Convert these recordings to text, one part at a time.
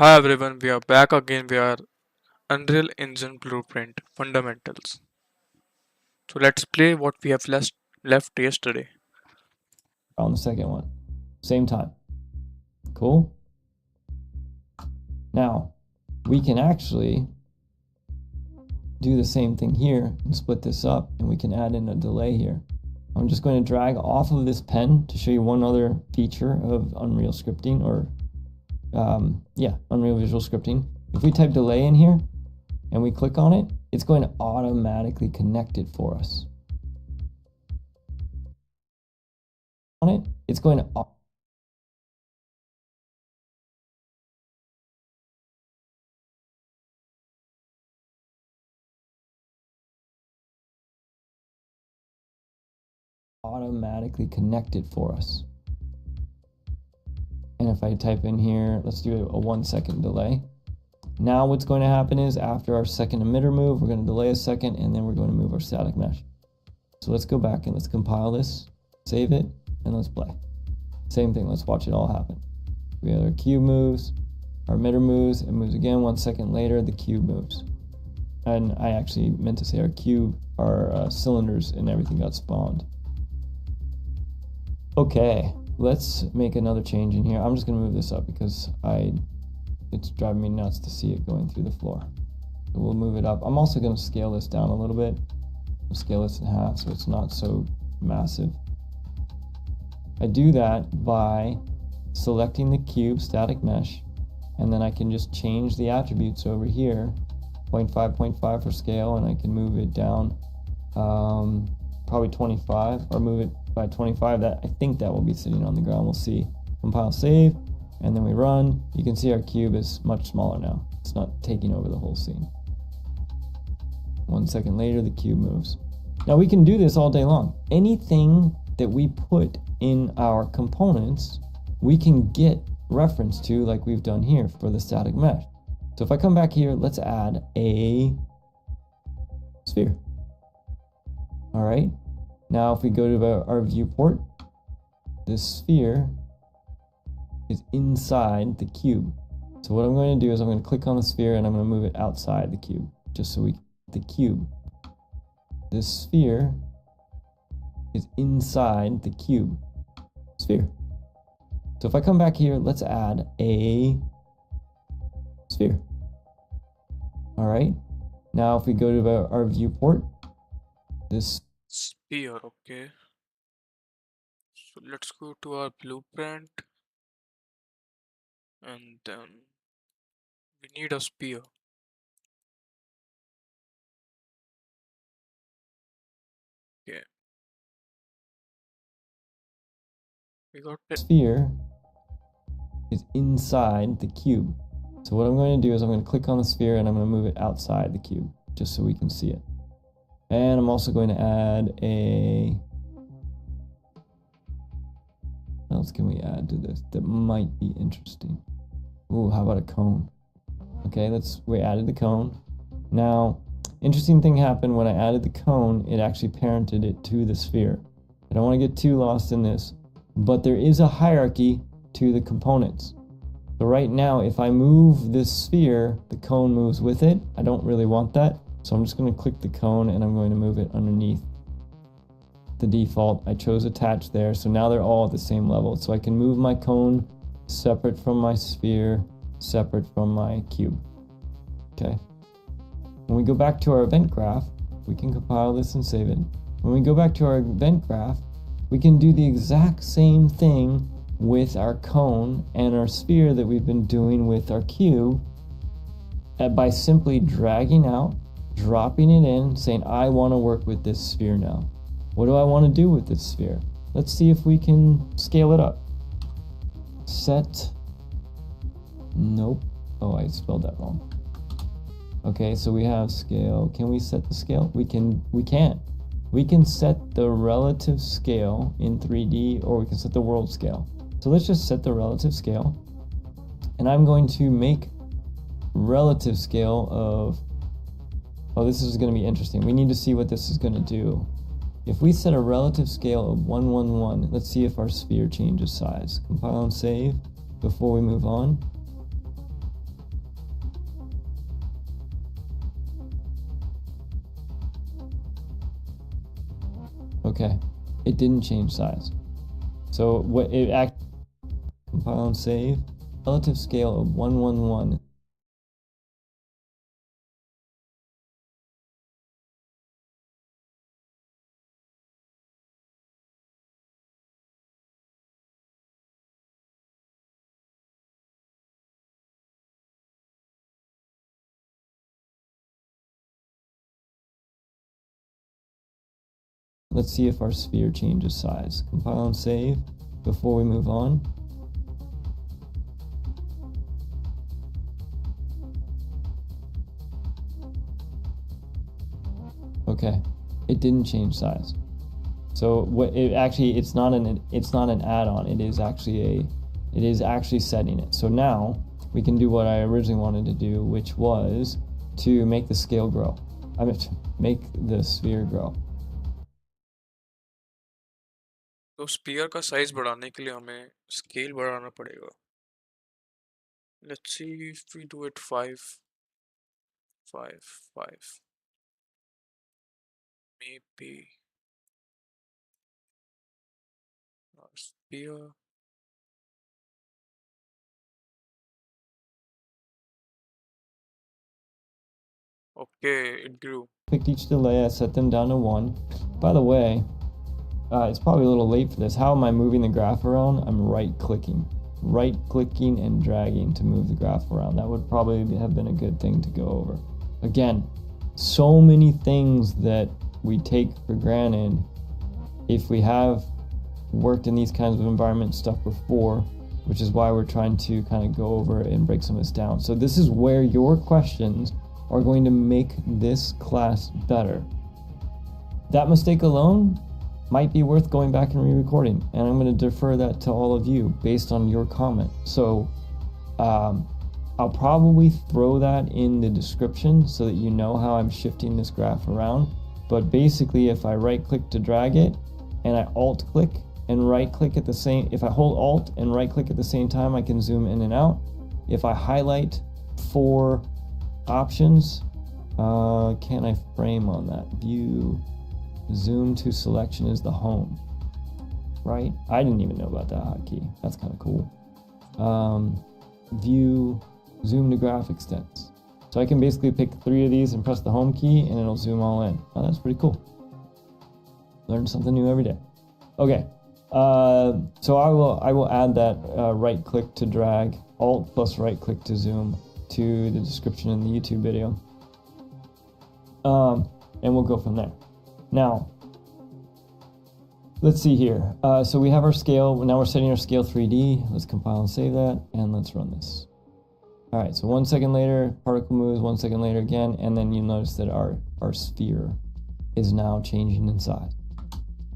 Hi everyone, we are back again with our Unreal Engine Blueprint Fundamentals. So let's play what we have left yesterday. On the second one. Same time. Cool? Now, we can actually do the same thing here and split this up, and we can add in a delay here. I'm just going to drag off of this pen to show you one other feature of Unreal scripting, or Unreal Visual Scripting. If we type delay in here and we click on it, it's going to automatically connect it for us. On it, it's going to automatically connect it for us. And if I type in here, let's do a 1 second delay. Now what's going to happen is after our second emitter move, we're going to delay a second, and then we're going to move our static mesh. So let's go back and let's compile this, save it, and let's play. Same thing, let's watch it all happen. We have our cube moves, our emitter moves, it moves again. 1 second later, the cube moves. And I actually meant to say our cylinders and everything got spawned. Okay, let's make another change in here. I'm just going to move this up because it's driving me nuts to see it going through the floor. So we'll move it up. I'm also going to scale this down a little bit. We'll scale this in half so it's not so massive. I do that by selecting the cube static mesh, and then I can just change the attributes over here, 0.5, 0.5 for scale, and I can move it down probably 25, or move it by 25. That I think that will be sitting on the ground. We'll see. Compile, save, and then we run. You can see our cube is much smaller now. It's not taking over the whole scene. 1 second later, the cube moves. Now we can do this all day long. Anything that we put in our components, we can get reference to, like we've done here for the static mesh. So if I come back here, let's add a sphere. All right. Now if we go to our viewport, this sphere is inside the cube. So what I'm going to do is I'm going to click on the sphere and I'm going to move it outside the cube, just so we can the cube. This sphere is inside the cube sphere. So if I come back here, let's add a sphere. All right. Now if we go to our viewport, this Sphere, okay. So let's go to our blueprint and then we need a sphere. Okay. We got it. sphere is inside the cube. So what I'm going to do is I'm going to click on the sphere and I'm going to move it outside the cube, just so we can see it. And I'm also going to add a... What else can we add to this that might be interesting? Ooh, how about a cone? Okay, we added the cone. Now, interesting thing happened when I added the cone, it actually parented it to the sphere. I don't want to get too lost in this, but there is a hierarchy to the components. So right now, if I move this sphere, the cone moves with it. I don't really want that. So I'm just going to click the cone and I'm going to move it underneath the default. I chose attach there. So now they're all at the same level. So I can move my cone separate from my sphere, separate from my cube. Okay. When we go back to our event graph, we can compile this and save it. When we go back to our event graph, we can do the exact same thing with our cone and our sphere that we've been doing with our cube, by simply dragging out, dropping it in, saying, I want to work with this sphere now. What do I want to do with this sphere? Let's see if we can scale it up. Set. Nope. Oh, I spelled that wrong. Okay, so we have scale. Can we set the scale? We can. We can set the relative scale in 3D, or we can set the world scale. So let's just set the relative scale. And I'm going to make relative scale of... Oh, this is going to be interesting. We need to see what this is going to do. If we set a relative scale of 111, let's see if our sphere changes size. Compile and save before we move on. Okay, it didn't change size. So what it compile and save. Relative scale of 111. Let's see if our sphere changes size. Compile and save before we move on. Okay, it didn't change size. So what it actually it's not an add-on. It is actually setting it. So now we can do what I originally wanted to do, which was to make the scale grow. I mean, to make the sphere grow. तो spear का size बढ़ाने के लिए हमें scale बढ़ाना पड़ेगा. Let's see if we do it 5, 5, 5. Maybe our sphere. Okay, it grew. Picked each delay, I set them down to 1. By the way, it's probably a little late for this. How am I moving the graph around? I'm right-clicking and dragging to move the graph around. That would probably have been a good thing to go over. Again, so many things that we take for granted if we have worked in these kinds of environment stuff before, which is why we're trying to kind of go over and break some of this down. So this is where your questions are going to make this class better. That mistake alone might be worth going back and re-recording, and I'm going to defer that to all of you based on your comment. So I'll probably throw that in the description so that you know how I'm shifting this graph around. But basically, if I right-click to drag it, and I alt-click and right-click at the same, if I hold alt and right-click at the same time, I can zoom in and out. If I highlight 4 options, can I frame on that? View, zoom to selection is the home, right? I didn't even know about that hotkey. That's kind of cool. View, zoom to graph extents. So I can basically pick 3 of these and press the home key and it'll zoom all in. Oh, that's pretty cool. Learn something new every day. Okay, so I will add that right click to drag, alt plus right click to zoom to the description in the YouTube video. And we'll go from there. Now, let's see here. So we have our scale. Now we're setting our scale 3D. Let's compile and save that, and let's run this. All right, so 1 second later, particle moves, 1 second later again, and then you notice that our sphere is now changing in size.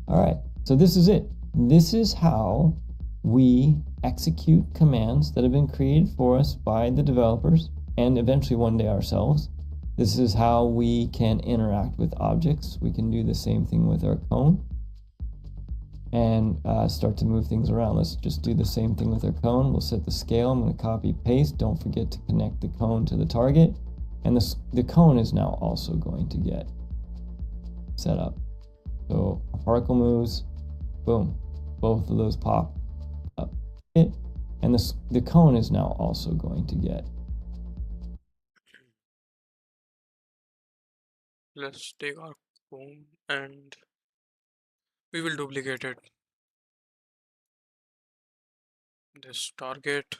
All right, so this is it. This is how we execute commands that have been created for us by the developers and eventually one day ourselves. This is how we can interact with objects. We can do the same thing with our cone and start to move things around. Let's just do the same thing with our cone. We'll set the scale. I'm going to copy paste. Don't forget to connect the cone to the target. And the cone is now also going to get set up. So a particle moves, boom, both of those pop up. And the cone is now also going to get. Let's take our cone and we will duplicate it. This target.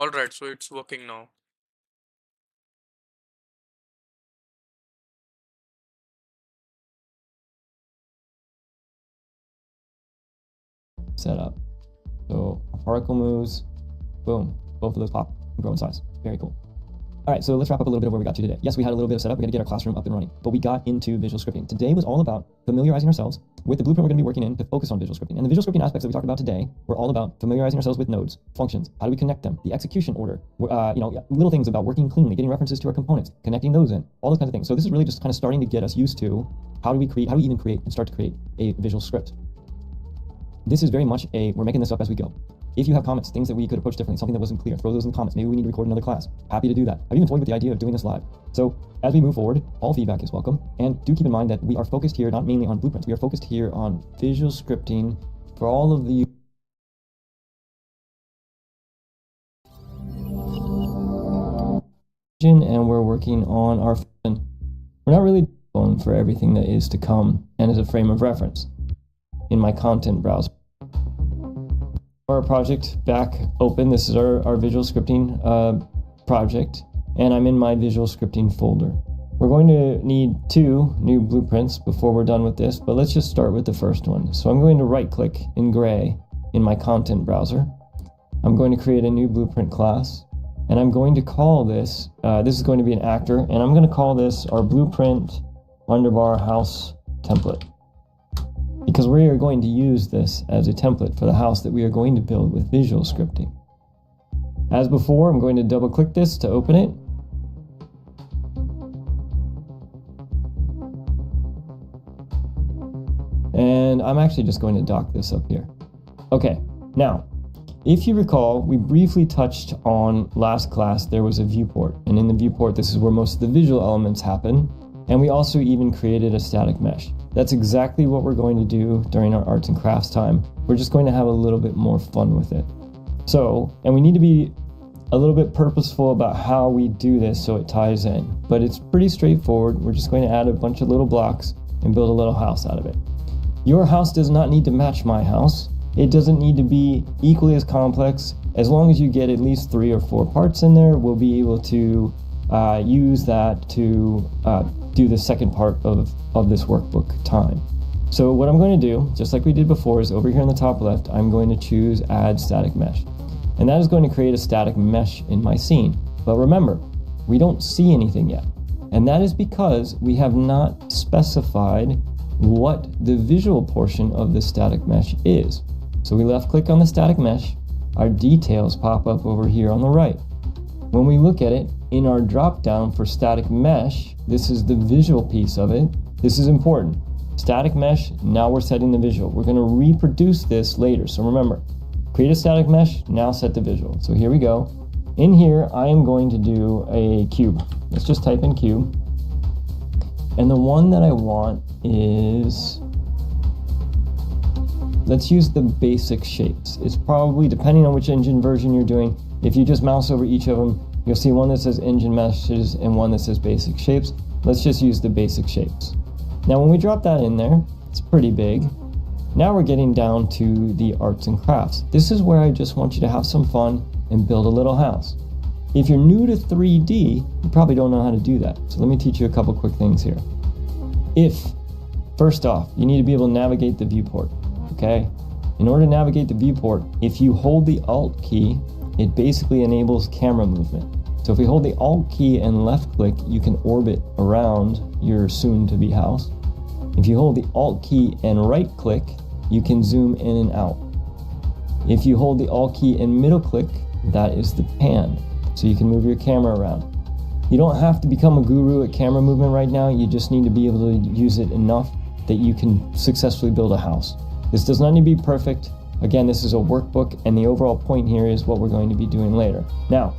Alright, so it's working now. Set up. So our particle moves, boom, both of those pop and grow in size. Very cool. All right, so let's wrap up a little bit of where we got to today. Yes, we had a little bit of setup. We had to get our classroom up and running, but we got into visual scripting. Today was all about familiarizing ourselves with the blueprint we're going to be working in to focus on visual scripting. And the visual scripting aspects that we talked about today were all about familiarizing ourselves with nodes, functions, how do we connect them, the execution order, little things about working cleanly, getting references to our components, connecting those in, all those kinds of things. So this is really just kind of starting to get us used to how do we even create and start to create a visual script. This is very much we're making this up as we go. If you have comments, things that we could approach differently, something that wasn't clear, throw those in the comments. Maybe we need to record another class. Happy to do that. I've even toyed with the idea of doing this live. So as we move forward, all feedback is welcome. And do keep in mind that we are focused here not mainly on blueprints. We are focused here on visual scripting for all of the and we're working on our we're not really going for everything that is to come and as a frame of reference in my content browser. Our project back open. This is our visual scripting project, and I'm in my visual scripting folder. We're going to need 2 new blueprints before we're done with this, but let's just start with the first one. So I'm going to right click in gray in my content browser. I'm going to create a new blueprint class, and I'm going to call this, this is going to be an actor, and I'm going to call this our blueprint underbar house template. Because we are going to use this as a template for the house that we are going to build with visual scripting. As before, I'm going to double click this to open it. And I'm actually just going to dock this up here. Okay, now, if you recall, we briefly touched on last class, there was a viewport. And in the viewport, this is where most of the visual elements happen. And we also even created a static mesh. That's exactly what we're going to do during our arts and crafts time. We're just going to have a little bit more fun with it. So, and we need to be a little bit purposeful about how we do this so it ties in. But it's pretty straightforward. We're just going to add a bunch of little blocks and build a little house out of it. Your house does not need to match my house. It doesn't need to be equally as complex. As long as you get at least 3 or 4 parts in there, we'll be able to use that to do the second part of this workbook time. So what I'm going to do, just like we did before, is over here in the top left, I'm going to choose Add Static Mesh. And that is going to create a static mesh in my scene. But remember, we don't see anything yet. And that is because we have not specified what the visual portion of the static mesh is. So we left click on the static mesh, our details pop up over here on the right. When we look at it, in our drop down for static mesh, this is the visual piece of it. This is important. Static mesh, now we're setting the visual. We're going to reproduce this later. So remember, create a static mesh, now set the visual. So here we go. In here, I am going to do a cube. Let's just type in cube. And the one that I want is, let's use the basic shapes. It's probably, depending on which engine version you're doing, if you just mouse over each of them, you'll see one that says engine meshes and one that says basic shapes. Let's just use the basic shapes. Now when we drop that in there, it's pretty big. Now we're getting down to the arts and crafts. This is where I just want you to have some fun and build a little house. If you're new to 3D, you probably don't know how to do that. So let me teach you a couple quick things here. First off, you need to be able to navigate the viewport, okay? In order to navigate the viewport, if you hold the Alt key, it basically enables camera movement. So if we hold the Alt key and left click, you can orbit around your soon-to-be house. If you hold the Alt key and right click, you can zoom in and out. If you hold the Alt key and middle click, that is the pan. So you can move your camera around. You don't have to become a guru at camera movement right now. You just need to be able to use it enough that you can successfully build a house. This does not need to be perfect. Again, this is a workbook, and the overall point here is what we're going to be doing later. Now,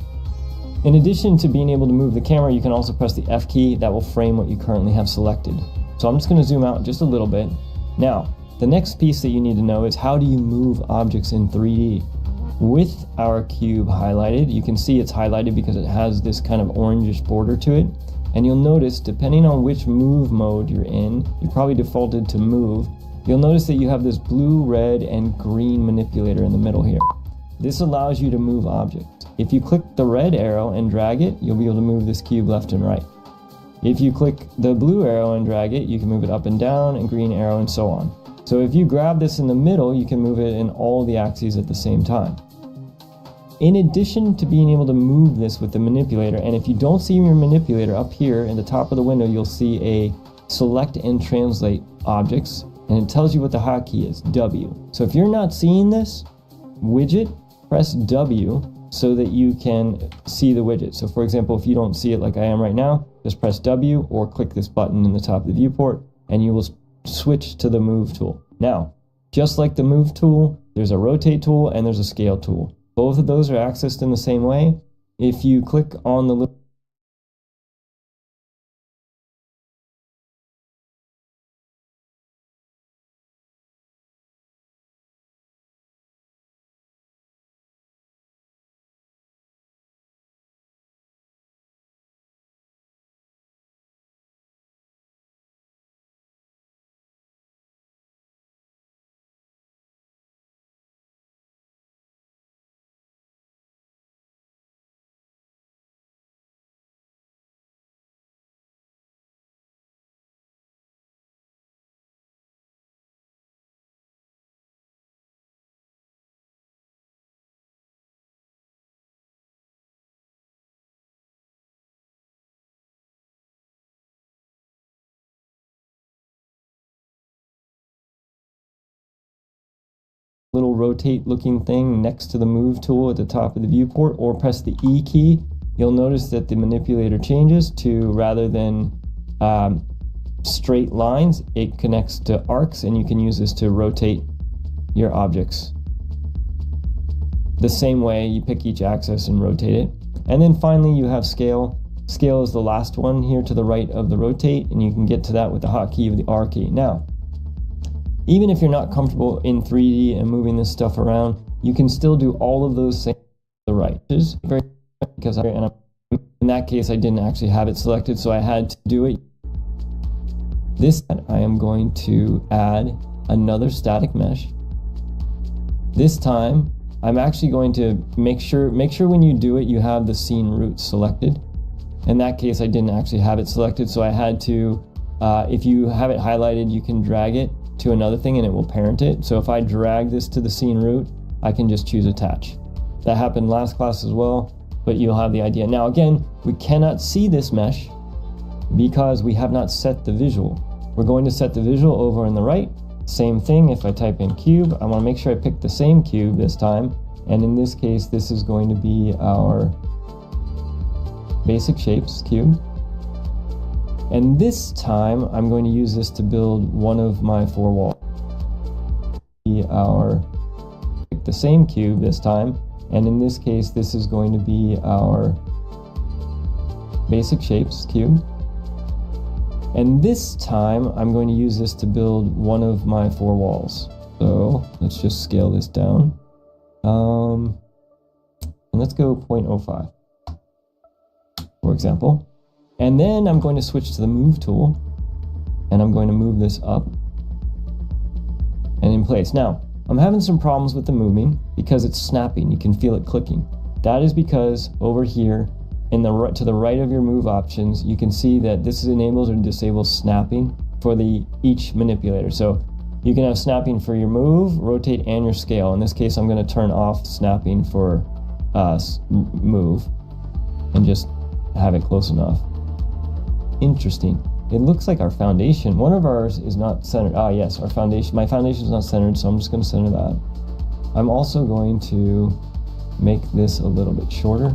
in addition to being able to move the camera, you can also press the F key. That will frame what you currently have selected. So I'm just going to zoom out just a little bit. Now, the next piece that you need to know is how do you move objects in 3D? With our cube highlighted, you can see it's highlighted because it has this kind of orangish border to it. And you'll notice, depending on which move mode you're in, you probably defaulted to move, you'll notice that you have this blue, red, and green manipulator in the middle here. This allows you to move objects. If you click the red arrow and drag it, you'll be able to move this cube left and right. If you click the blue arrow and drag it, you can move it up and down, and green arrow, and so on. So if you grab this in the middle, you can move it in all the axes at the same time. In addition to being able to move this with the manipulator, and if you don't see your manipulator up here in the top of the window, you'll see a select and translate objects, and it tells you what the hotkey is, W. So if you're not seeing this widget, press W so that you can see the widget. So for example, if you don't see it like I am right now, just press W or click this button in the top of the viewport, and you will switch to the move tool. Now, just like the move tool, there's a rotate tool and there's a scale tool. Both of those are accessed in the same way. If you click on the little rotate looking thing next to the move tool at the top of the viewport, or press the E key, you'll notice that the manipulator changes to, rather than straight lines, it connects to arcs, and you can use this to rotate your objects. The same way you pick each axis and rotate it. And then finally you have scale. Scale is the last one here to the right of the rotate, and you can get to that with the hotkey of the R key. Now, even if you're not comfortable in 3D and moving this stuff around, you can still do all of those things to the right. Because in that case, I didn't actually have it selected, so I had to do it. This time, I am going to add another static mesh. This time, I'm actually going to make sure when you do it, you have the scene root selected. In that case, I didn't actually have it selected, so I had to, if you have it highlighted, you can drag it to another thing and it will parent it. So if I drag this to the scene root, I can just choose attach. That happened last class as well, but you'll have the idea. Now again, we cannot see this mesh because we have not set the visual. We're going to set the visual over on the right. Same thing, if I type in cube, I want to make sure I pick the same cube this time. And in this case, this is going to be our basic shapes cube. And this time, I'm going to use this to build one of my 4 walls. Pick the same cube this time. And in this case, this is going to be our basic shapes cube. And this time, I'm going to use this to build one of my 4 walls. So let's just scale this down. And let's go 0.05, for example. And then I'm going to switch to the move tool, and I'm going to move this up and in place. Now, I'm having some problems with the moving because it's snapping. You can feel it clicking. That is because over here, to the right of your move options, you can see that this enables or disables snapping for each manipulator. So you can have snapping for your move, rotate, and your scale. In this case, I'm going to turn off snapping for move and just have it close enough. Interesting. It looks like our foundation, one of ours is not centered. Ah, yes, our foundation. My foundation is not centered, so I'm just going to center that. I'm also going to make this a little bit shorter.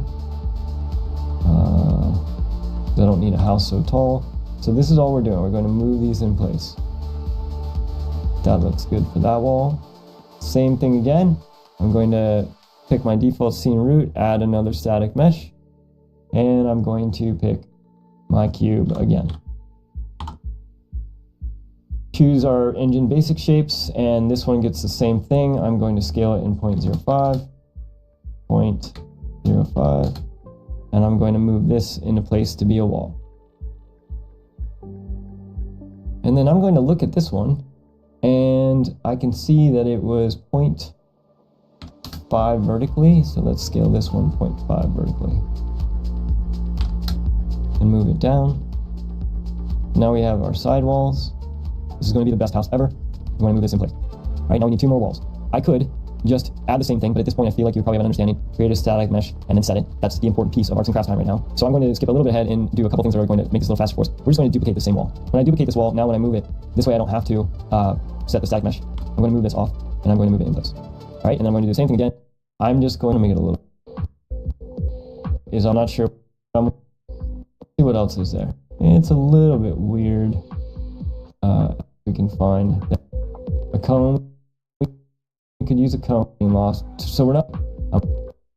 I don't need a house so tall. So this is all we're doing. We're going to move these in place. That looks good for that wall. Same thing again. I'm going to pick my default scene root, add another static mesh, and I'm going to pick my cube again. Choose our engine basic shapes, and this one gets the same thing. I'm going to scale it in 0.05, 0.05, and I'm going to move this into place to be a wall. And then I'm going to look at this one, and I can see that it was 0.5 1.5 vertically. So let's scale this 1.5 vertically and move it down. Now we have our side walls. This is going to be the best house ever. We want to move this in place. All right, now we need 2 more walls. I could just add the same thing, but at this point I feel like you probably have an understanding. Create a static mesh and then set it. That's the important piece of arts and crafts time right now. So I'm going to skip a little bit ahead and do a couple things that are going to make this a little faster for us. We're just going to duplicate the same wall. When I duplicate this wall, now when I move it, this way I don't have to set the static mesh. I'm going to move this off and I'm going to move it in place. All right, and I'm going to do the same thing again. I'm just going to make it a little. I'm not sure. See what else is there. It's a little bit weird. We can find a cone. We could use a cone in lost, so we're not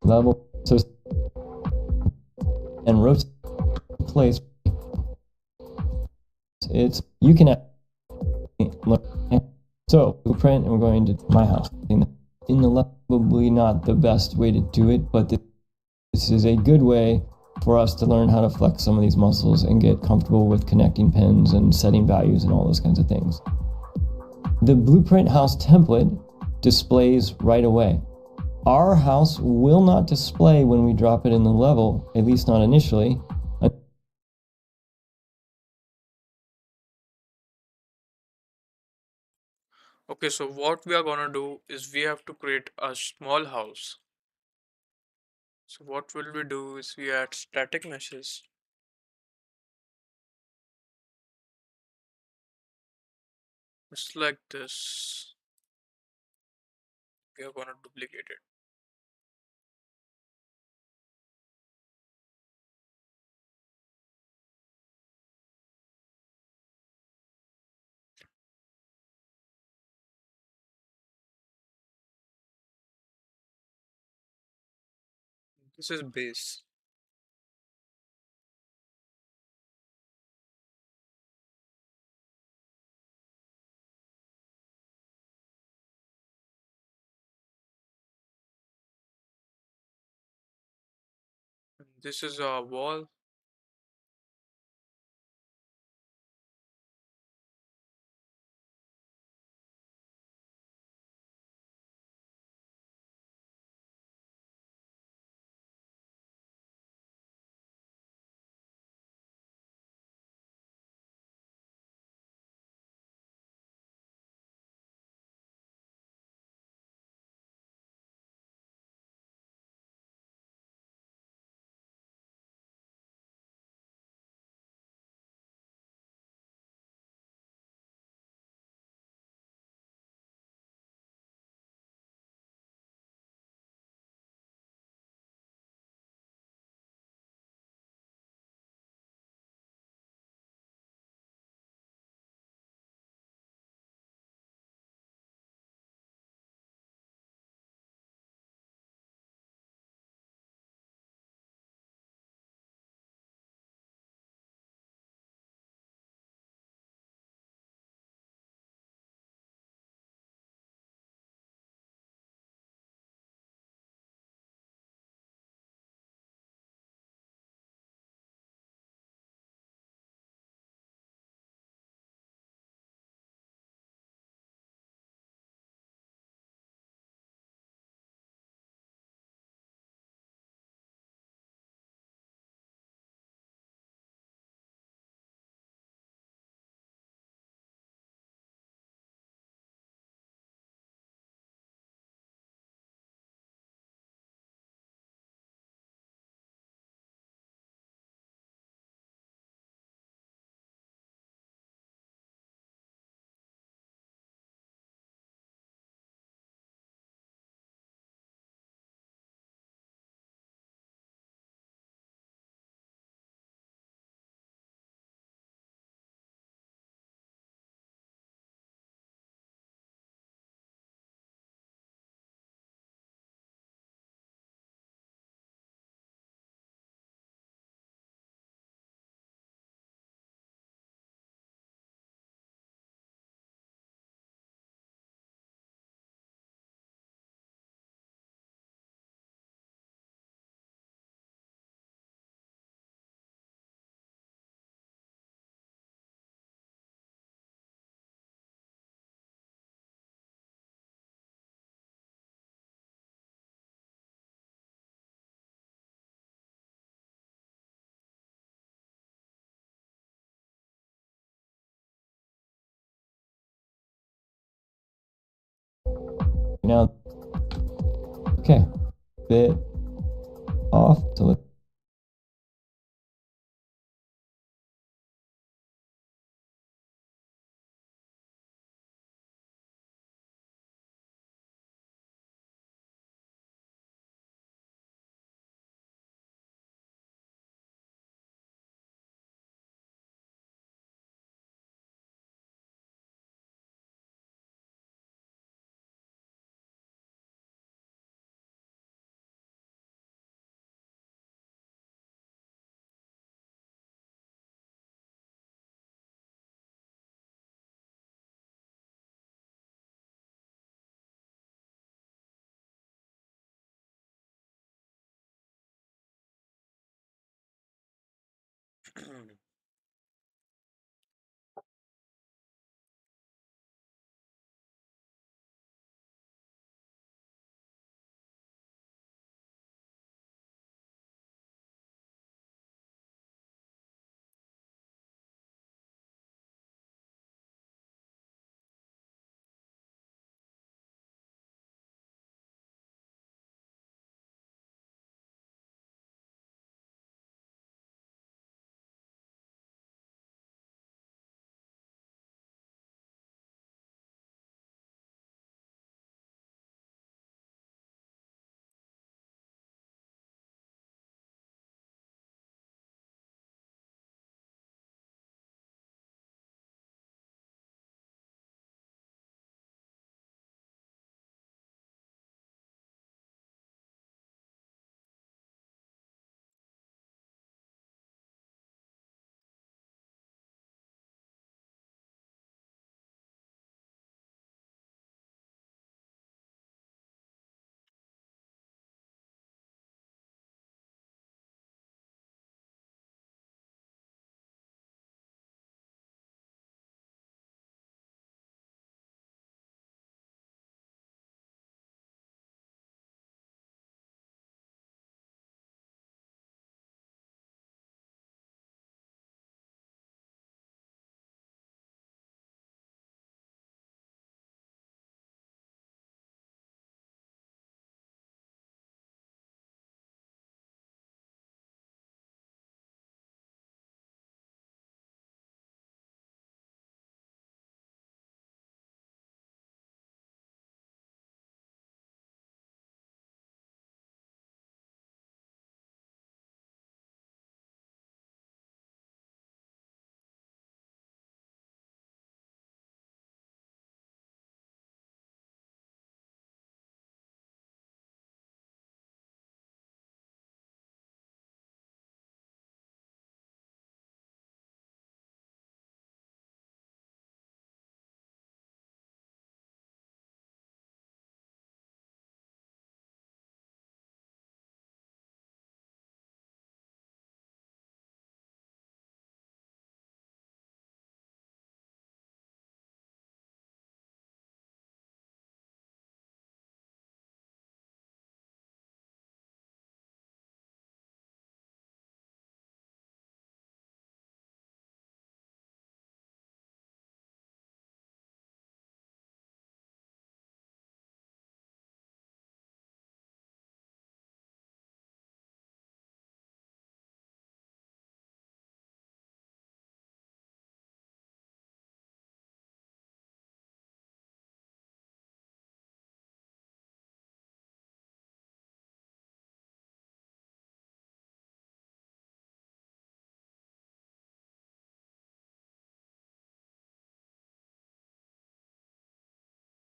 level. So and rotate place. It's you can look. So blueprint, and we're going to my house. In the left, probably not the best way to do it, but this is a good way for us to learn how to flex some of these muscles and get comfortable with connecting pins and setting values and all those kinds of things. The blueprint house template displays right away. Our house will not display when we drop it in the level, at least not initially. Okay, so what we are gonna do is we have to create a small house. So what will we do is we add static meshes. Just like this. We are gonna duplicate it. This is base. And this is our wall. Now, okay, bit off. So let's.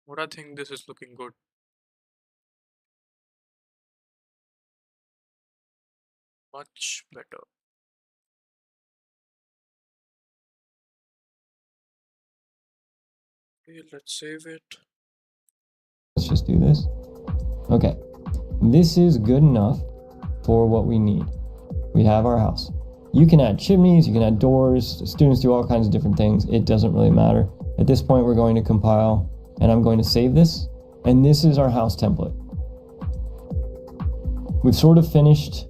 What I think this is looking good. Much better. Okay, let's save it. Let's just do this. Okay, this is good enough for what we need. We have our house. You can add chimneys, you can add doors, students do all kinds of different things. It doesn't really matter. At this point, we're going to compile, and I'm going to save this, and this is our house template. We've sort of finished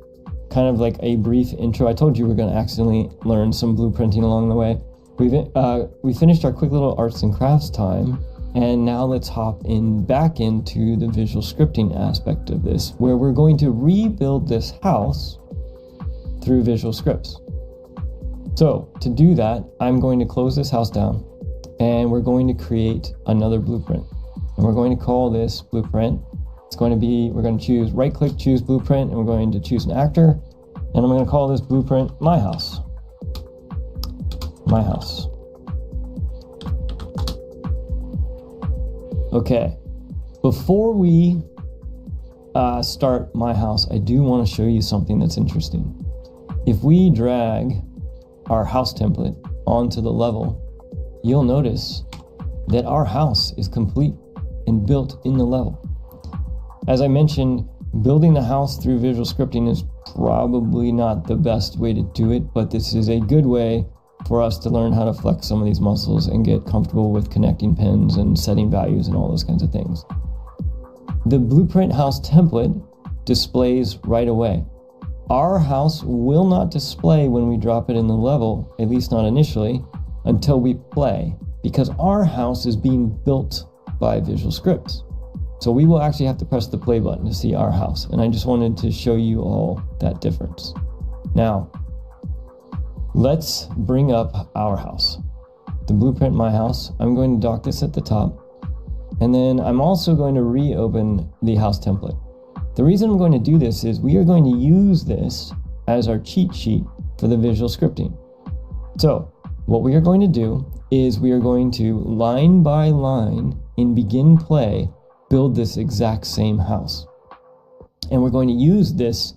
kind of like a brief intro. I told you we're going to accidentally learn some blueprinting along the way. We finished our quick little arts and crafts time And now let's hop back into the visual scripting aspect of this, where we're going to rebuild this house through visual scripts. So to do that, I'm going to close this house down and we're going to create another blueprint. And we're going to call this blueprint. We're going to choose, right click, choose blueprint, and we're going to choose an actor. And I'm going to call this blueprint My House. My House. Okay, before we start My House, I do want to show you something that's interesting. If we drag our house template onto the level, you'll notice that our house is complete and built in the level. As I mentioned, building the house through visual scripting is probably not the best way to do it, but this is a good way for us to learn how to flex some of these muscles and get comfortable with connecting pins and setting values and all those kinds of things. The blueprint house template displays right away. Our house will not display when we drop it in the level, at least not initially, until we play, because our house is being built by visual scripts. So we will actually have to press the play button to see our house. And I just wanted to show you all that difference. Now, let's bring up our house. The blueprint My House. I'm going to dock this at the top. And then I'm also going to reopen the house template. The reason I'm going to do this is we are going to use this as our cheat sheet for the visual scripting. So what we are going to do is we are going to line by line in begin play build this exact same house. And we're going to use this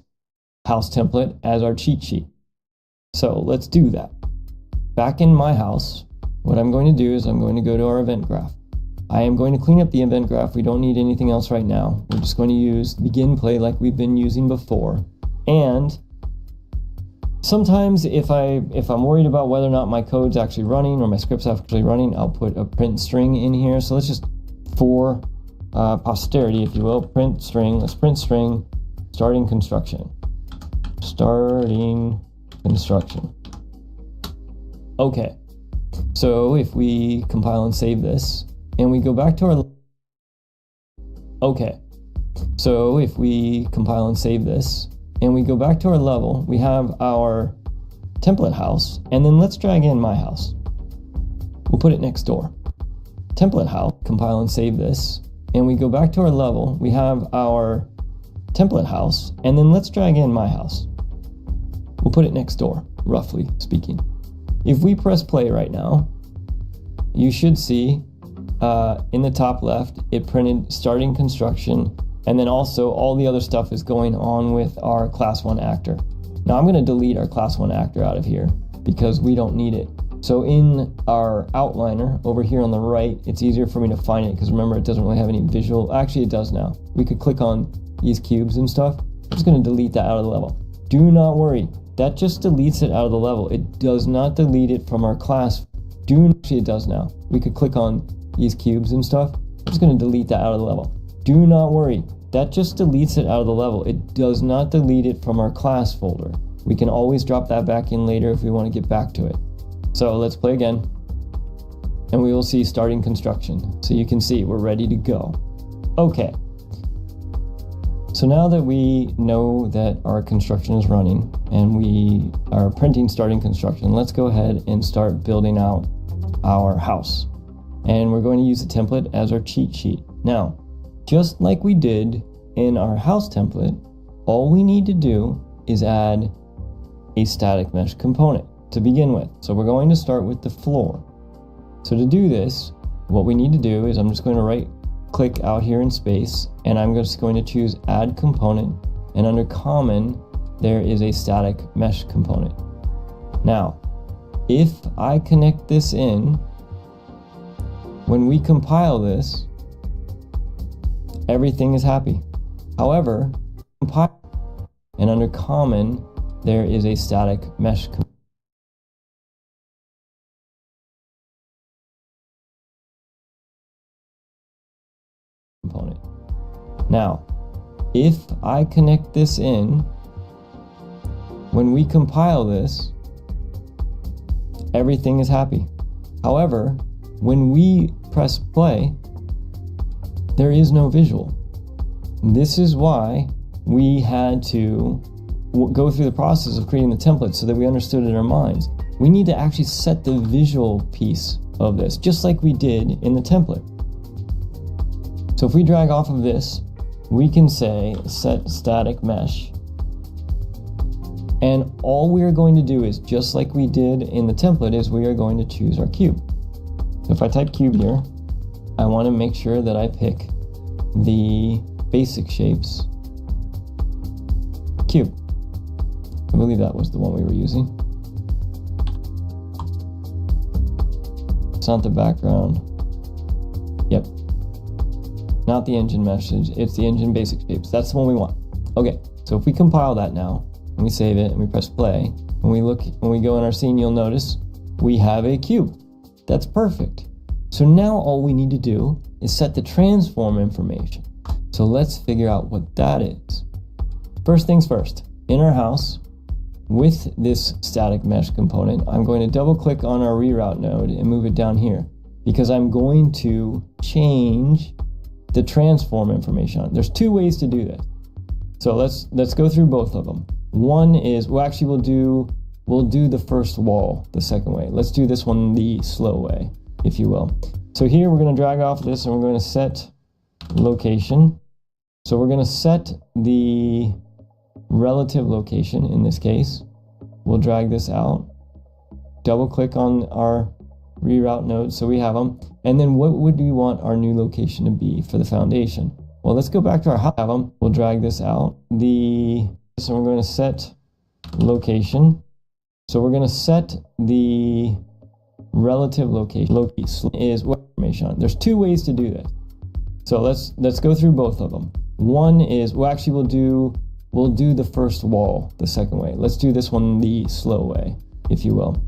house template as our cheat sheet. So let's do that. Back in My House, what I'm going to do is I'm going to go to our event graph. I am going to clean up the event graph. We don't need anything else right now. We're just going to use begin play like we've been using before. And sometimes if I'm worried about whether or not my code's actually running or my script's actually running, I'll put a print string in here. So let's just, for posterity, if you will, print string. Let's print string starting construction. Starting construction. Okay, so if we compile and save this and we go back to our level, we have our template house, and then let's drag in My House. We'll put it next door. Template house, compile and save this, and we go back to our level, we have our template house, and then let's drag in My House. We'll put it next door, roughly speaking. If we press play right now, you should see in the top left, it printed starting construction, and then also all the other stuff is going on with our class 1 actor. Now I'm going to delete our class 1 actor out of here because we don't need it. So in our outliner over here on the right, it's easier for me to find it because remember, it doesn't really have any visual. Actually, it does now. We could click on these cubes and stuff. I'm just going to delete that out of the level. Do not worry. That just deletes it out of the level. It does not delete it from our class. Actually, it does now. We could click on these cubes and stuff. I'm just going to delete that out of the level. Do not worry. That just deletes it out of the level. It does not delete it from our class folder. We can always drop that back in later if we want to get back to it. So let's play again. And we will see starting construction. So you can see we're ready to go. Okay. So now that we know that our construction is running and we are printing starting construction, let's go ahead and start building out our house. And we're going to use the template as our cheat sheet. Now, just like we did in our house template, all we need to do is add a static mesh component to begin with. So we're going to start with the floor. So to do this, what we need to do is I'm just going to right click out here in space, and I'm just going to choose add component, and under common there is a static mesh component. Now if I connect this in, when we compile this, everything is happy. However, compile, and under common there is a static mesh component. Now, if I connect this in, when we compile this, everything is happy. However, when we press play, there is no visual. This is why we had to go through the process of creating the template so that we understood it in our minds. We need to actually set the visual piece of this, just like we did in the template. So if we drag off of this, we can say set static mesh. And all we are going to do is, just like we did in the template, is we are going to choose our cube. So if I type cube here, I want to make sure that I pick the basic shapes cube. I believe that was the one we were using. It's not the background. Yep. Not the engine message, it's the engine basic shapes. That's the one we want. Okay, so if we compile that now, and we save it, and we press play, and we go in our scene, you'll notice we have a cube. That's perfect. So now all we need to do is set the transform information. So let's figure out what that is. First things first, in our house, with this static mesh component, I'm going to double click on our reroute node and move it down here, because I'm going to change the transform information on it. There's two ways to do this. So let's go through both of them. One is, we'll do the first wall the second way. Let's do this one the slow way, if you will. So here we're going to drag off this and we're going to set location. So we're going to set the relative location in this case. We'll drag this out, double click on our reroute nodes so we have them. And then what would we want our new location to be for the foundation? Well, let's go back to our house. We'll drag this out. So we're going to set location. So we're going to set the relative location. Is what information on. There's two ways to do this. So let's go through both of them. One is, we'll do the first wall the second way. Let's do this one the slow way, if you will.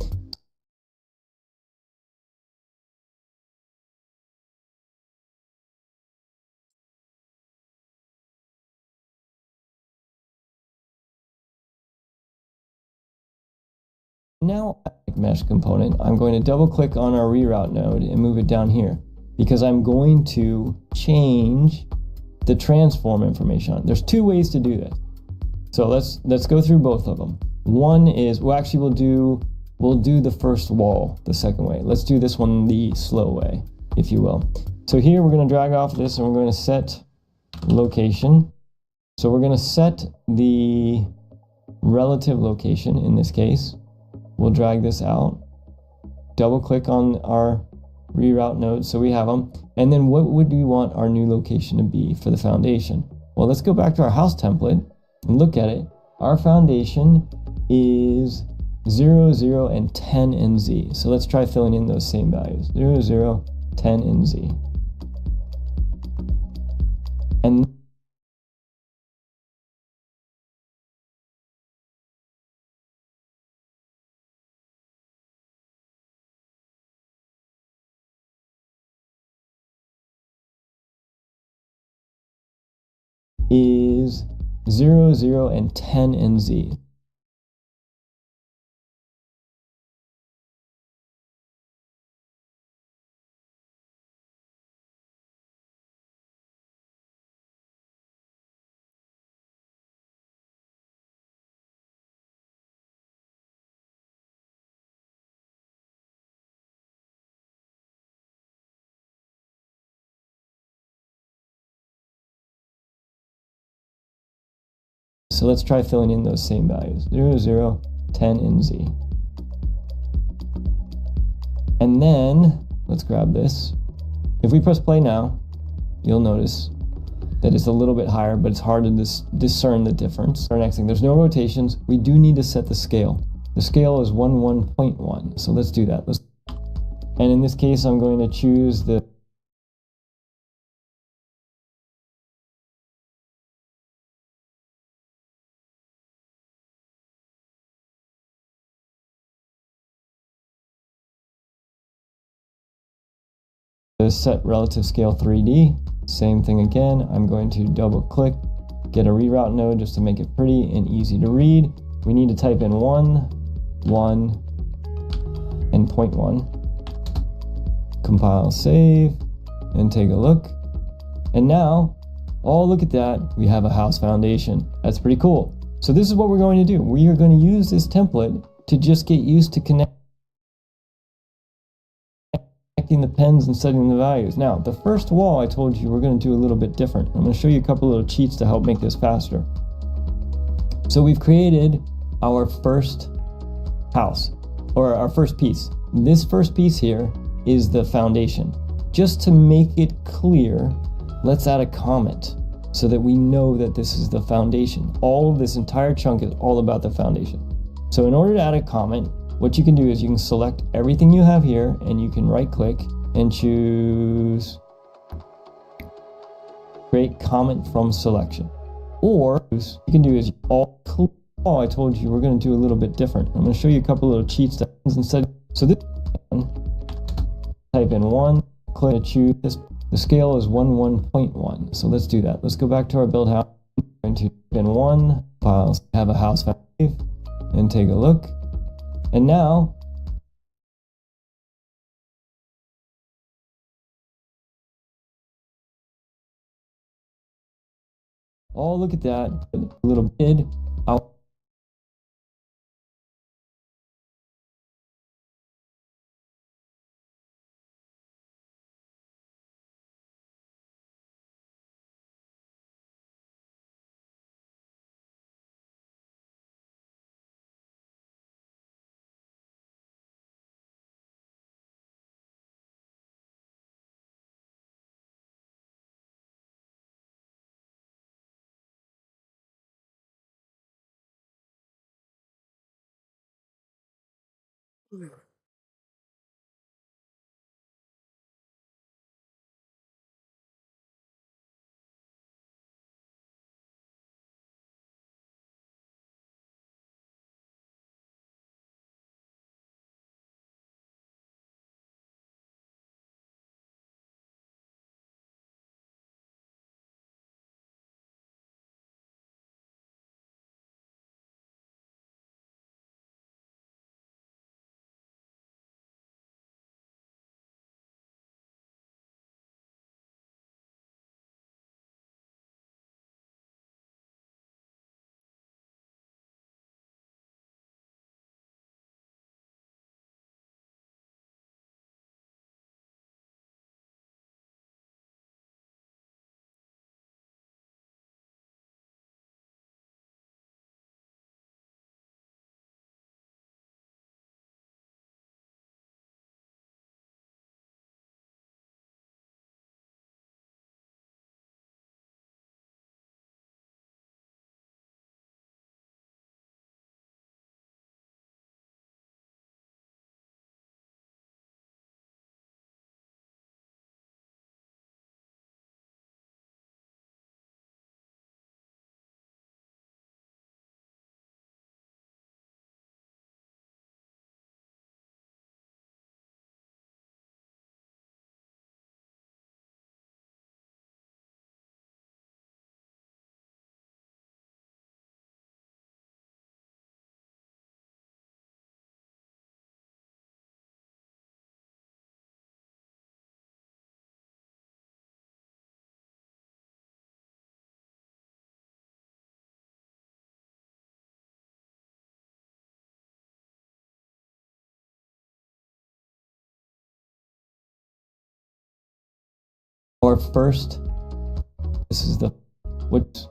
Now, mesh component, I'm going to double click on our reroute node and move it down here, because I'm going to change the transform information on it. There's two ways to do this. So let's go through both of them. One is, we'll do the first wall the second way. Let's do this one the slow way, if you will. So here we're going to drag off this and we're going to set location. So we're going to set the relative location in this case. We'll drag this out, double click on our reroute nodes so we have them. And then what would we want our new location to be for the foundation? Well, let's go back to our house template and look at it. Our foundation is 0, 0, and 10 in Z. So let's try filling in those same values. 0, 0, 10 in Z. And is 0, 0, and 10 in Z. So let's try filling in those same values. 0, 0, 10 in Z. And then let's grab this. If we press play now, you'll notice that it's a little bit higher, but it's hard to discern the difference. Our next thing, there's no rotations. We do need to set the scale. The scale is 1.1. So let's do that. And in this case, I'm going to choose the set relative scale 3D. Same thing again. I'm going to double click, get a reroute node just to make it pretty and easy to read. We need to type in 1, 1, and 0.1. Compile, save, and take a look. And now, oh, look at that, we have a house foundation. That's pretty cool. So this is what we're going to do. We are going to use this template to just get used to connecting the pens and setting the values. Now, the first wall I told you we're going to do a little bit different. I'm going to show you a couple little cheats to help make this faster. So we've created our first house, or our first piece. This first piece here is the foundation. Just to make it clear, let's add a comment so that we know that this is the foundation. All of this entire chunk is all about the foundation. So in order to add a comment, what you can do is you can select everything you have here and you can right click and choose create comment from selection. Or you can do is all I told you we're going to do a little bit different. I'm going to show you a couple little cheats instead. So this type in 1, click choose this. The scale is 1.1. So let's do that. Let's go back to our build house. I'm going to type in 1 files, have a house value, and take a look. And now oh, look at that, a little bit. Our first, this is the, what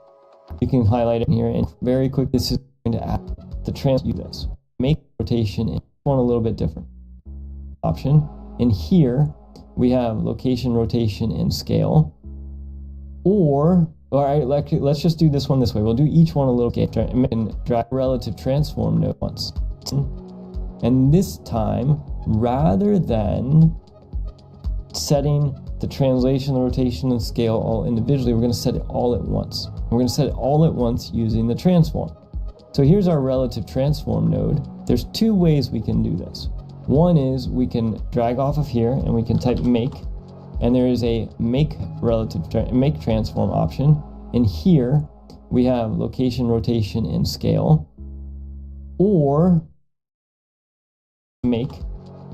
you can highlight in here and very quick, this is going to add the transfer this. Make rotation in one a little bit different option. And here we have location, rotation, and scale. Or, all right, let's just do this one this way. We'll do each one a little bit and drag relative transform node once. And this time, rather than setting the translation, the rotation, and scale all individually, we're going to set it all at once. We're going to set it all at once using the transform. So here's our relative transform node. There's two ways we can do this. One is we can drag off of here and we can type make, and there is a make transform option. And here we have location, rotation, and scale, or make,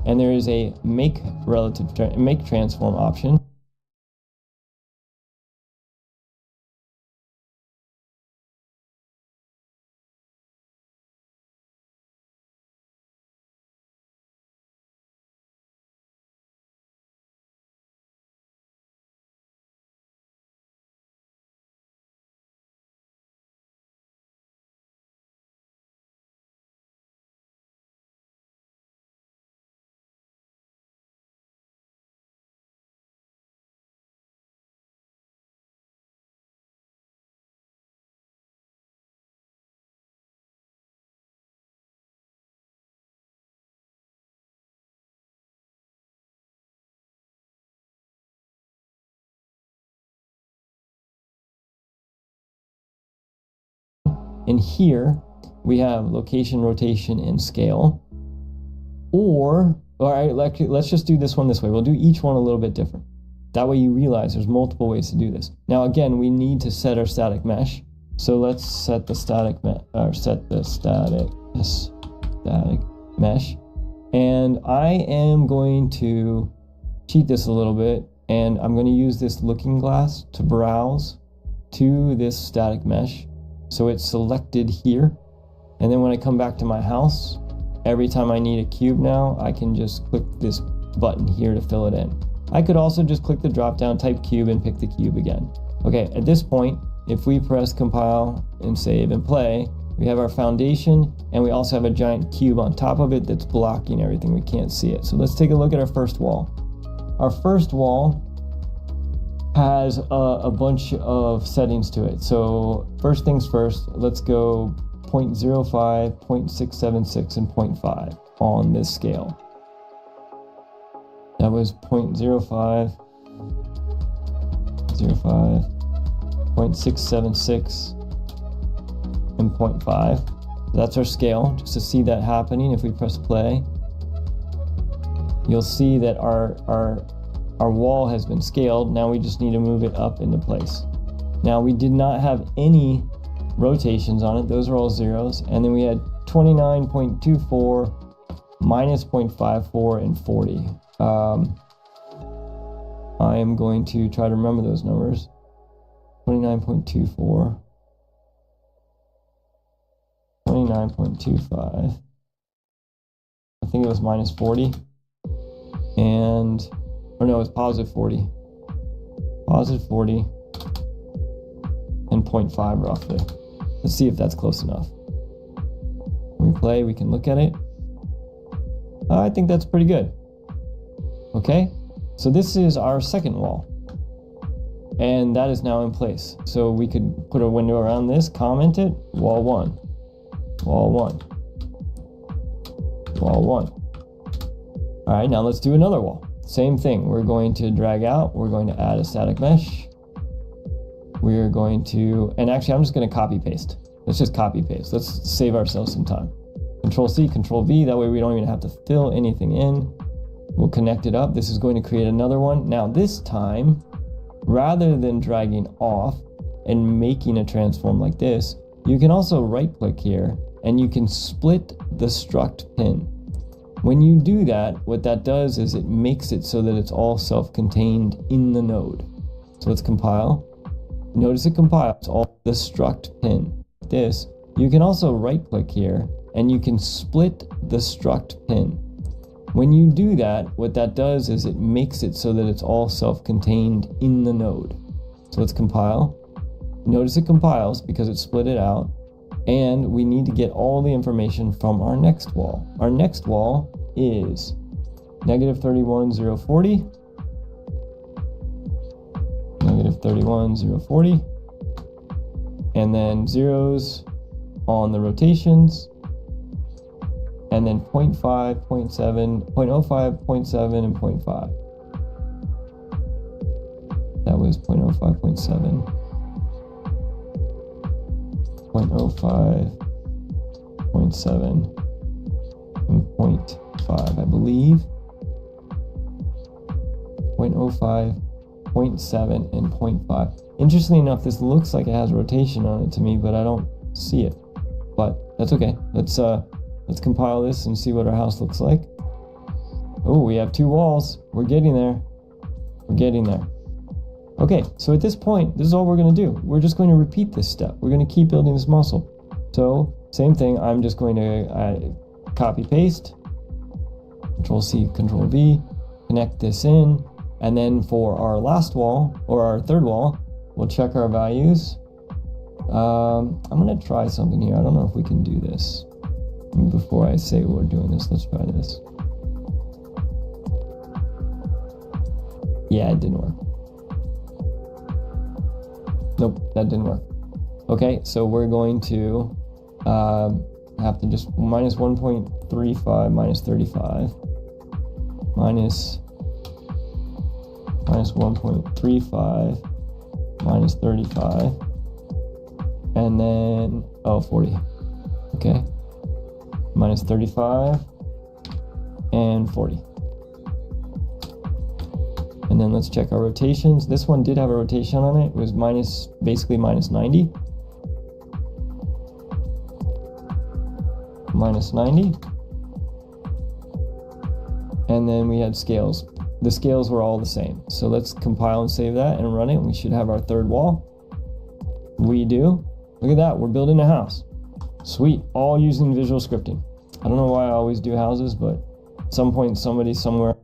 and there is a make transform option. And here we have location, rotation, and scale. Or, all right, let's just do this one this way. We'll do each one a little bit different. That way you realize there's multiple ways to do this. Now, again, we need to set our static mesh. So let's set the static mesh. And I am going to cheat this a little bit, and I'm going to use this looking glass to browse to this static mesh. So it's selected here. And then when I come back to my house, every time I need a cube now, I can just click this button here to fill it in. I could also just click the drop down, type cube, and pick the cube again. Okay, at this point, if we press compile and save and play, we have our foundation, and we also have a giant cube on top of it that's blocking everything. We can't see it. So let's take a look at our first wall. Our first wall has a bunch of settings to it. So first things first, let's go 0.05, 0.676, and 0.5 on this scale. That was 0.05, 0.676, and 0.5. That's our scale. Just to see that happening, if we press play, you'll see that our wall has been scaled. Now we just need to move it up into place. Now we did not have any rotations on it. Those are all zeros. And then we had 29.24, minus 0.54, and 40. I am going to try to remember those numbers. 29.24, 29.25. I think it was minus 40. And, or no, it was positive 40. Positive 40 and 0.5 roughly. Let's see if that's close enough. When we play, we can look at it. I think that's pretty good. Okay, so this is our second wall. And that is now in place. So we could put a window around this, comment it, wall 1, wall 1, wall 1. All right, now let's do another wall. Same thing, we're going to drag out, we're going to add a static mesh. We're going to, and actually I'm just going to copy paste. Let's just copy paste. Let's save ourselves some time. Control C, Control V, that way we don't even have to fill anything in. We'll connect it up. This is going to create another one. Now this time, rather than dragging off and making a transform like this, you can also right click here and you can split the struct pin. When you do that, what that does is it makes it so that it's all self-contained in the node. So let's compile. Notice it compiles all the struct pin. This, you can also right click here and you can split the struct pin. When you do that, what that does is it makes it so that it's all self-contained in the node. So let's compile. Notice it compiles because it split it out. And we need to get all the information from our next wall. Our next wall is negative 31, 040. Negative 31, 040. And then zeros on the rotations. And then 0.5, 0.7, 0.05, 0.7, and 0.5. That was 0.05, 0.7, 0.05, 0.7, and 0.5, I believe. 0.05, 0.7, and 0.5. Interestingly enough, this looks like it has rotation on it to me, but I don't see it. But that's okay. Let's compile this and see what our house looks like. Oh, we have two walls. We're getting there. We're getting there. Okay, so at this point, this is all we're going to do. We're just going to repeat this step. We're going to keep building this muscle. So, same thing. I'm just going to copy paste, Control C, Control V, connect this in, and then for our last wall, or our third wall, we'll check our values. I'm going to try something here. I don't know if we can do this. Before I say we're doing this, let's try this. Yeah, it didn't work. Nope, that didn't work. Okay, so we're going to have to just minus 1.35 minus 35 minus 1.35 minus 35, and then, oh, 40. Okay. Minus 35 and 40. And then let's check our rotations. This one did have a rotation on it. It was basically minus 90. Minus 90. And then we had scales. The scales were all the same. So let's compile and save that and run it. We should have our third wall. We do. Look at that. We're building a house. Sweet. All using visual scripting. I don't know why I always do houses, but at some point somebody somewhere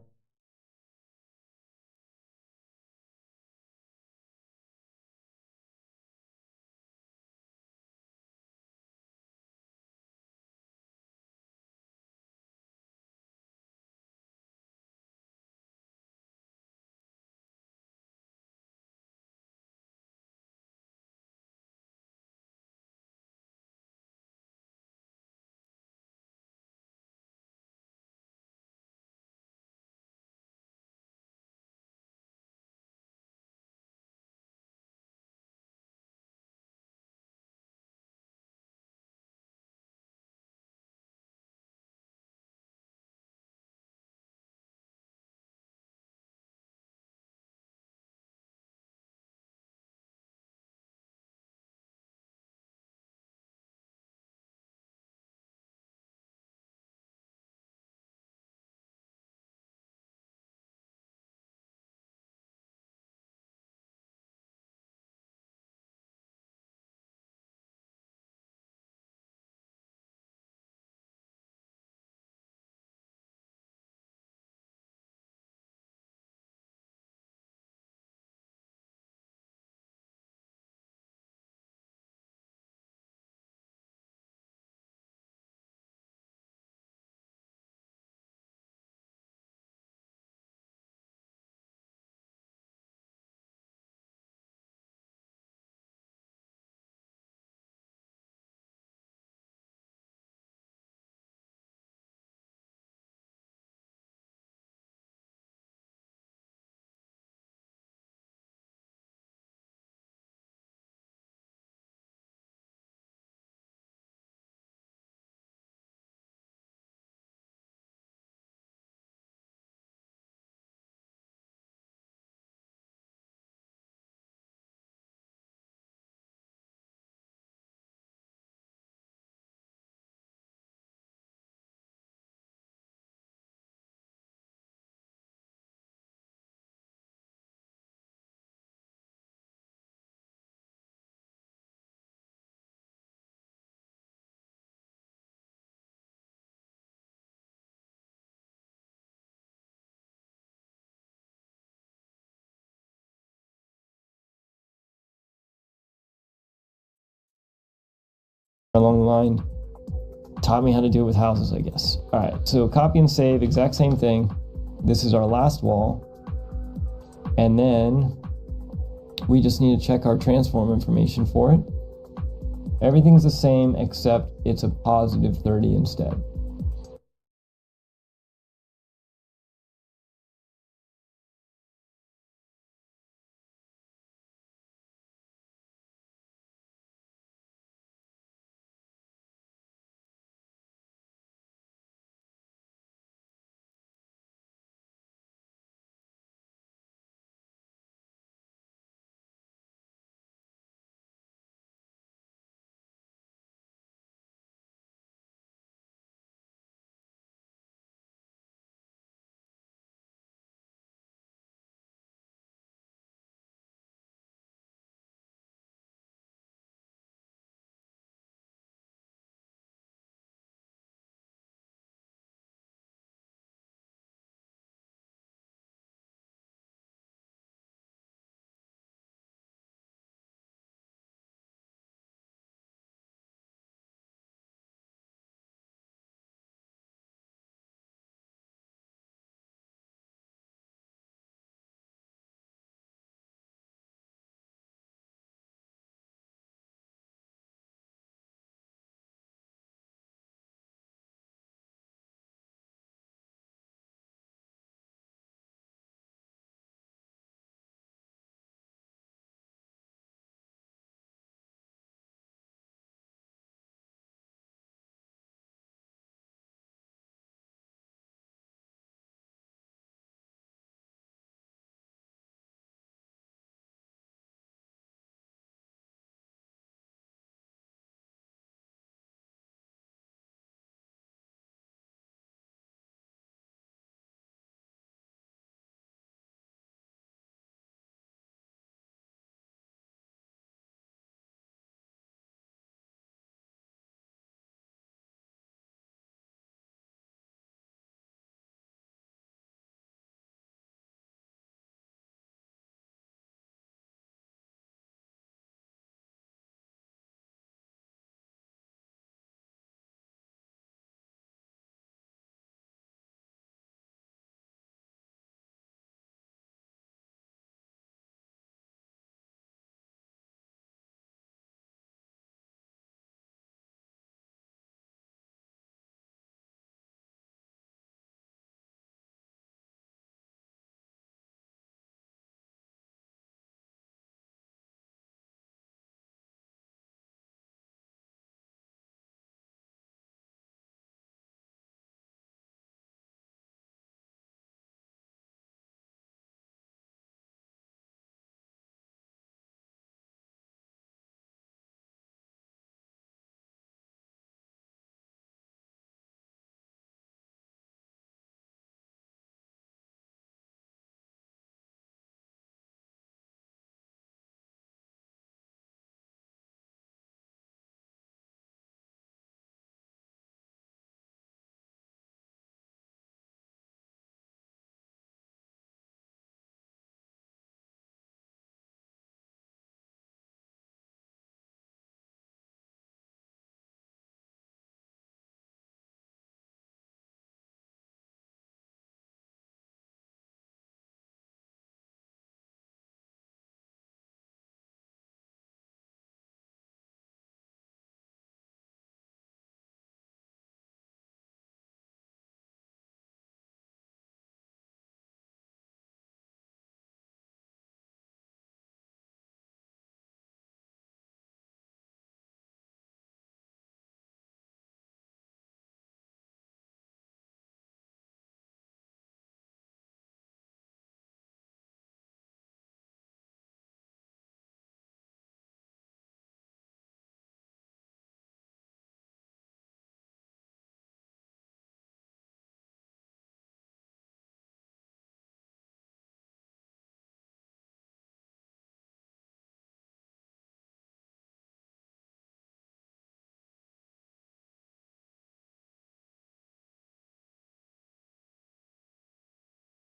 along the line taught me how to do it with houses, I guess. All right, so copy and save, exact same thing. This is our last wall. And then we just need to check our transform information for it. Everything's the same except it's a positive 30 instead.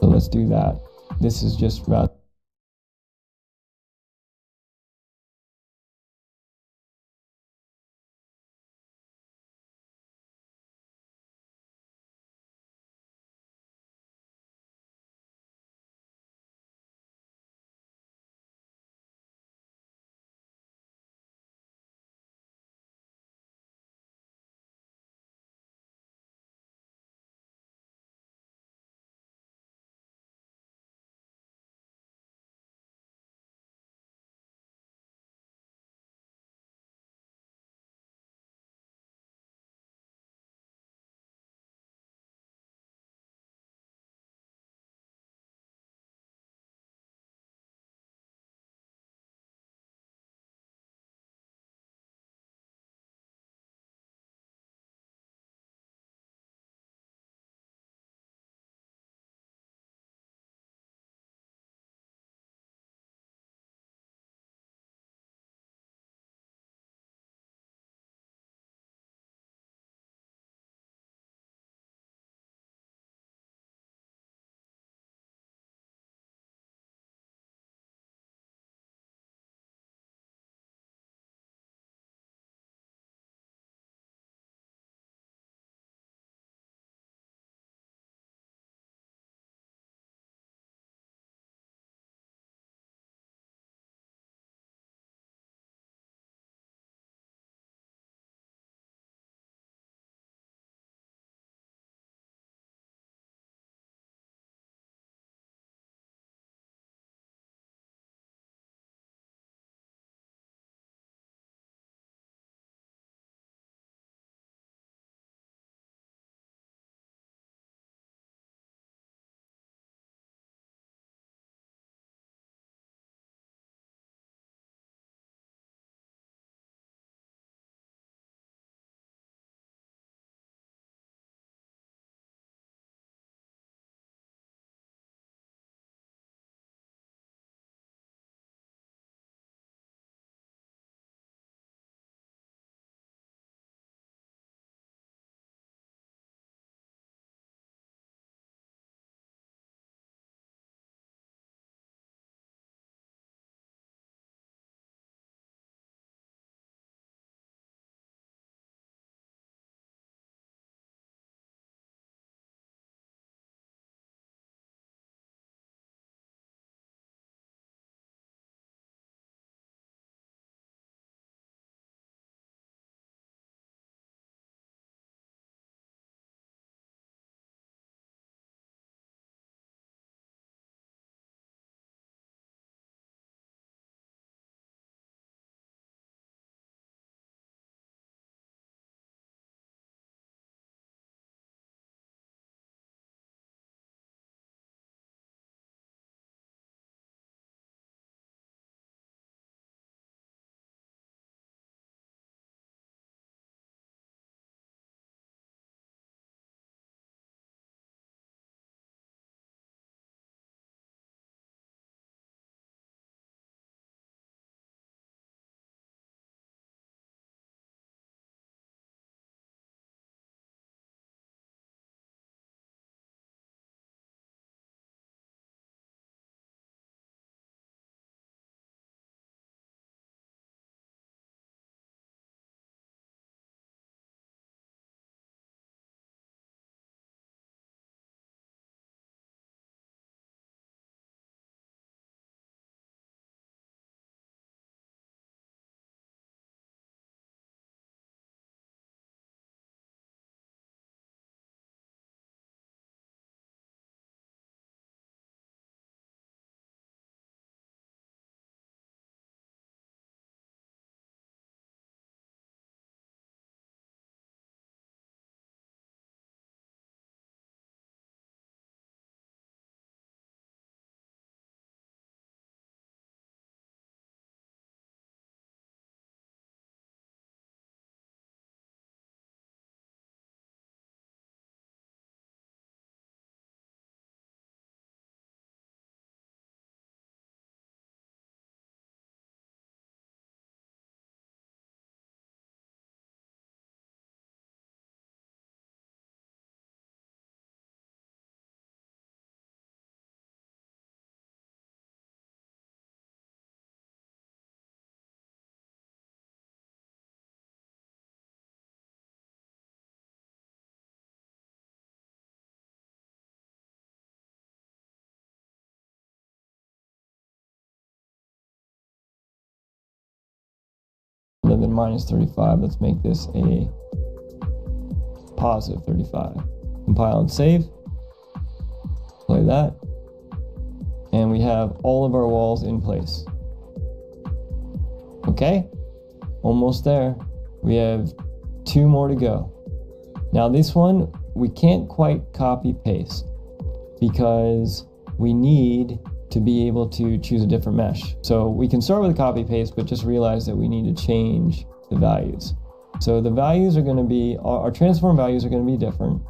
So let's do that. This is just rather rather than minus 35, let's make this a positive 35. Compile and save. Play that. And we have all of our walls in place. Okay, almost there. We have 2 more to go. Now this one, we can't quite copy paste because we need to be able to choose a different mesh. So we can start with a copy paste, but just realize that we need to change the values. So the values are going to be, our transform values are going to be different.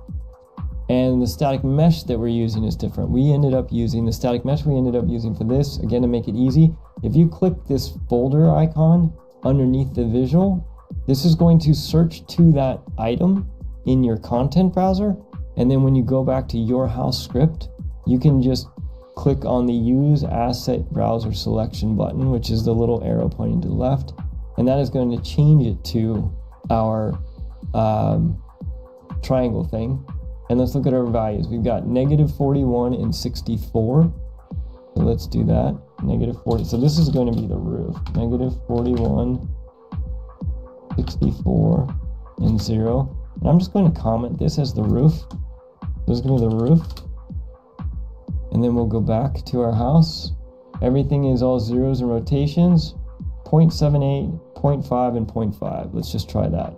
And the static mesh that we're using is different. We ended up using the static mesh we ended up using for this, again, to make it easy. If you click this folder icon underneath the visual, this is going to search to that item in your content browser. And then when you go back to your house script, you can just click on the Use Asset Browser Selection button, which is the little arrow pointing to the left. And that is going to change it to our triangle thing. And let's look at our values. We've got negative 41 and 64. So let's do that. Negative 40. So this is going to be the roof. Negative 41, 64, and 0. And I'm just going to comment this as the roof. This is going to be the roof. And then we'll go back to our house. Everything is all zeros and rotations. 0.78, 0.5, and 0.5. Let's just try that.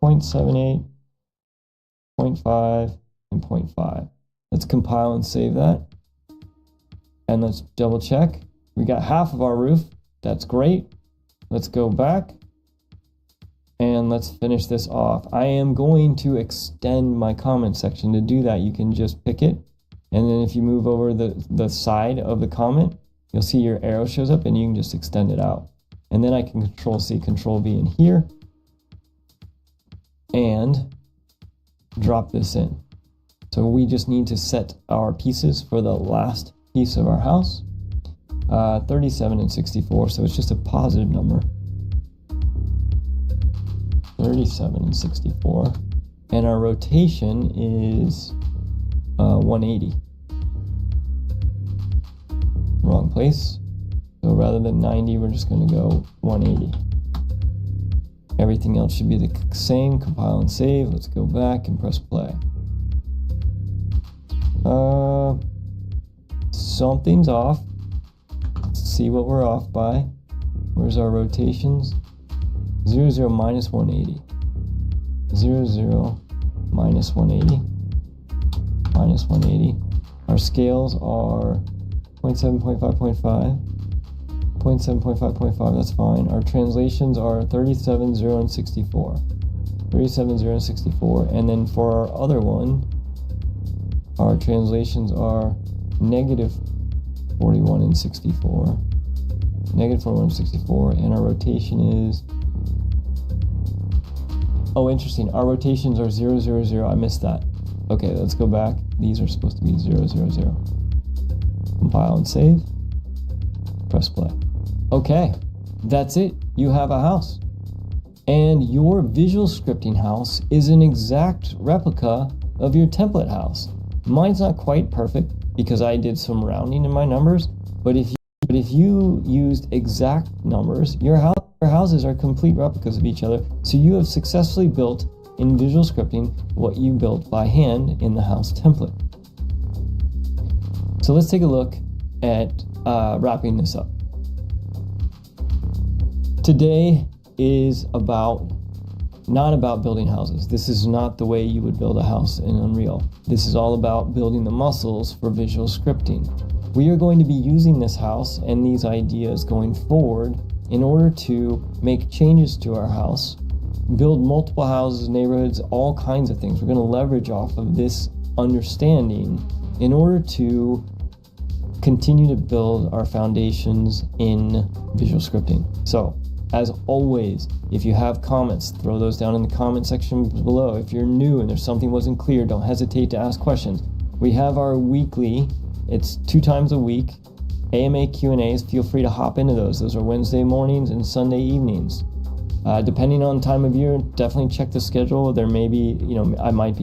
0.78, 0.5, and 0.5. Let's compile and save that. And let's double check. We got half of our roof. That's great. Let's go back. And let's finish this off. I am going to extend my comment section. To do that, you can just pick it. And then if you move over the side of the comment, you'll see your arrow shows up and you can just extend it out. And then I can Control C, Control V in here and drop this in. So we just need to set our pieces for the last piece of our house. 37 and 64, so it's just a positive number. 37 and 64. And our rotation is 180. Wrong place. So rather than 90, we're just going to go 180. Everything else should be the same. Compile and save. Let's go back and press play. Something's off. Let's see what we're off by. Where's our rotations? 0, 0, minus 180. 0, 0, minus 180. Minus 180. Our scales are 0.7, 0.5, 0.5. 0.7, 0.5, 0.5, that's fine. Our translations are 37, 0, and 64. 37, 0, and 64. And then for our other one, our translations are negative 41 and 64. Negative 41 and 64. And our rotation is... Oh, interesting. Our rotations are 0, 0, 0. I missed that. Okay, let's go back. These are supposed to be 0, 0, 0. Compile and save. Press play. Okay, that's it. You have a house. And your visual scripting house is an exact replica of your template house. Mine's not quite perfect because I did some rounding in my numbers, but if you used exact numbers, your houses are complete replicas of each other. So you have successfully built in visual scripting what you built by hand in the house template. So let's take a look at wrapping this up. Today is not about building houses. This is not the way you would build a house in Unreal. This is all about building the muscles for visual scripting. We are going to be using this house and these ideas going forward in order to make changes to our house, build multiple houses, neighborhoods, all kinds of things. We're going to leverage off of this understanding in order to continue to build our foundations in visual scripting. So, as always, if you have comments, throw those down in the comment section below. If you're new and there's something wasn't clear, don't hesitate to ask questions. We have our weekly, it's 2 times a week, AMA Q&As. Feel free to hop into those. Those are Wednesday mornings and Sunday evenings. Depending on time of year, definitely check the schedule. There may be, I might be